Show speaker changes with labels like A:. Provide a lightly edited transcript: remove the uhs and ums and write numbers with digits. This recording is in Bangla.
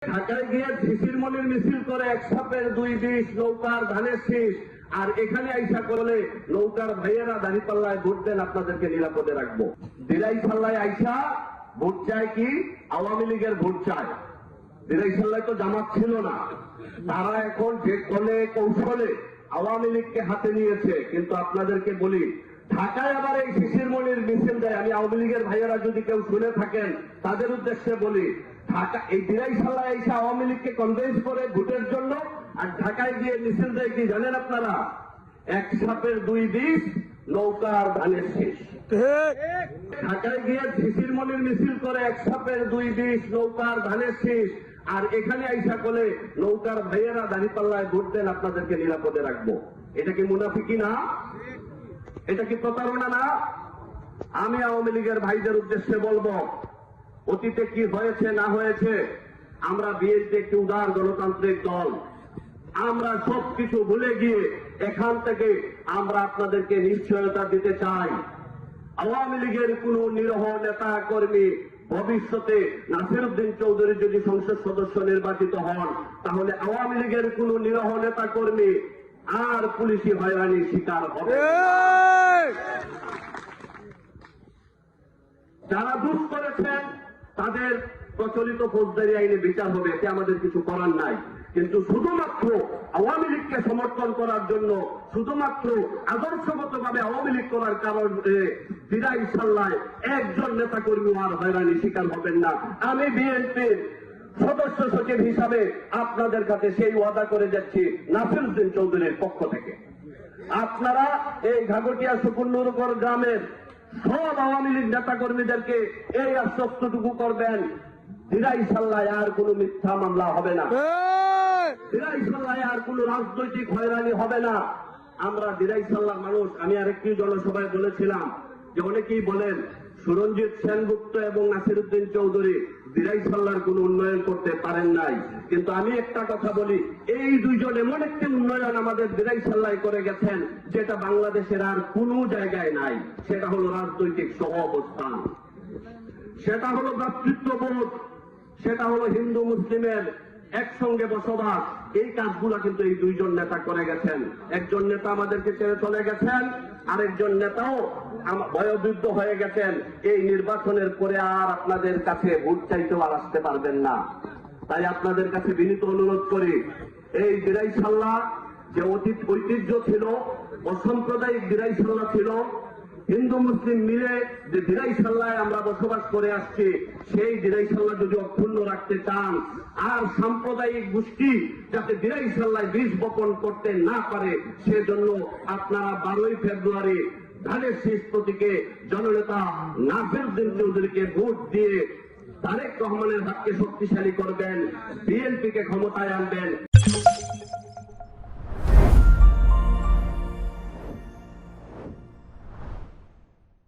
A: ঢাকায় গিয়ে শিশির মনির মিছিল করে এক সাপের দুই বিষ, নৌকার ধানের শীষ, আর এখানে আইসা করলে নৌকার ভাইয়েরা দাঁড়িপাল্লায় ভোট দেন, আপনাদেরকে নিরাপদে রাখবো। দিরাইশাল্লায় আইসা ভোট চায় কি? আওয়ামী লীগের ভোট চায়। দিরাইশাল্লায় তো জামাত ছিল না, তারা এখন যে কোলে কৌশলে আওয়ামী লীগকে হাতে নিয়েছে। কিন্তু আপনাদেরকে বলি, ঢাকায় আবার এই শিশির মনির মিছিল দেয়। আমি আওয়ামী লীগের ভাইয়েরা যদি কেউ শুনে থাকেন তাদের উদ্দেশ্যে বলি, ঢাকা এই দিরাইশাল্লায় এসে আওয়ামী লীগকে কনভিন্স করে ভোটের জন্য, আর ঢাকায় গিয়ে মিছিল দেয় কি জানেন আপনারা? এক সাপের দুই বিষ, নৌকার ধানের শীষ। ঢাকায় গিয়ে শিশির মনির মিছিল করে এক সাপের দুই বিষ, নৌকার ধানের শীষ, আর এখানে আইসা করলে নৌকার ভাইয়েরা দাঁড়িপাল্লায় ভোট দেন, আপনাদেরকে নিরাপদে রাখবো। এটা কি মুনাফিকি না? এটা কি প্রতারণা না? আমি আওয়ামী লীগের ভাইদের উদ্দেশ্যে বলবো, অতীতে কি হয়েছে না হয়েছে, আমরা বিএনপি একটি উদার গণতান্ত্রিক দল। আমরা সবকিছু ভুলে গিয়ে এখান থেকে আমরা আপনাদেরকে নিশ্চয়তা দিতে চাই, আওয়ামী লীগের কোন নিরহ নেতা কর্মী ভবিষ্যতে নাসিরউদ্দিন চৌধুরী যদি সংসদ সদস্য নির্বাচিত হন, তাহলে আওয়ামী লীগের কোন নিরহ নেতা কর্মী আর পুলিশি হয়রানির শিকার হবে। যারা দুষ করেছেন তাদের প্রচলিত ফৌজদারি আইনে বিচার হবে, এতে আমাদের কিছু করার নাই। কিন্তু শুধুমাত্র আওয়ামী লীগকে সমর্থন করার জন্য, শুধুমাত্র আদর্শগতভাবে আওয়ামী লীগ করার কারণে দিরাইশাল্লায় একজন নেতা কর্মী আর হয়রানির শিকার হবেন না। আমি বিএনপির সদস্য সচিব হিসাবে আপনাদের কাছে সেই ওয়াদা করে যাচ্ছি নাসিরউদ্দিন চৌধুরীর পক্ষ থেকে। আপনারা এই ঘাগটিয়া সুকুন্নগর গ্রামের সব আওয়ামী লীগ নেতা কর্মীদেরকে এই আশ্বস্তটুকু করবেন, দিরাইশাল্লায় আর কোন মিথ্যা মামলা হবে না, দিরাইশাল্লায় আর কোন রাজনৈতিক হয়রানি হবে না। আমরা দিরাইশাল্লার মানুষ। আমি আরেকটি জনসভায় বলেছিলাম যে অনেকেই বলেন সুরঞ্জিত সেনগুপ্ত এবং নাসিরউদ্দিন চৌধুরী দিরাইশাল্লার কোন উন্নয়ন করতে পারেন নাই। কিন্তু আমি একটা কথা বলি, এই দুইজন এমন একটি উন্নয়ন আমাদের দিরাইশাল্লায় করে গেছেন যেটা বাংলাদেশের আর কোন জায়গায় নাই। সেটা হলো রাজনৈতিক সহ অবস্থান, সেটা হলো ভ্রাতৃত্ববোধ, সেটা হলো হিন্দু মুসলিমের একসঙ্গে বসবাস। এই কাজগুলো কিন্তু এই দুইজন নেতা করে গেছেন। একজন নেতা আমাদেরকে ছেড়ে চলে গেছেন, আরেকজন নেতাও বয়োবৃদ্ধ হয়ে গেছেন। এই নির্বাচনের পরে আর আপনাদের কাছে ভোট চাইতেও আর আসতে পারবেন না। তাই আপনাদের কাছে বিনীত অনুরোধ করি, এই দিরাইশাল্লাহ যে ঐতিহ্য ছিল, অসাম্প্রদায়িক দিরাইশাল্লাহ ছিল, হিন্দু মুসলিম মিলে যে দিরাইশাল্লায় আমরা বসবাস করে আসছি, সেই দিরাইশাল্লাহ যদি অক্ষুণ্ণ রাখতে চান, আর সাম্প্রদায়িক গোষ্ঠী যাতে দিরাইশাল্লায় বীজ বপন করতে না পারে, সেজন্য আপনারা 12ই ফেব্রুয়ারি ধানের শীষ প্রতীকে জননেতা নাসিরউদ্দিন চৌধুরীকে ভোট দিয়ে তারেক রহমানের হাতকে শক্তিশালী করবেন, বিএনপিকে ক্ষমতায় আনবেন।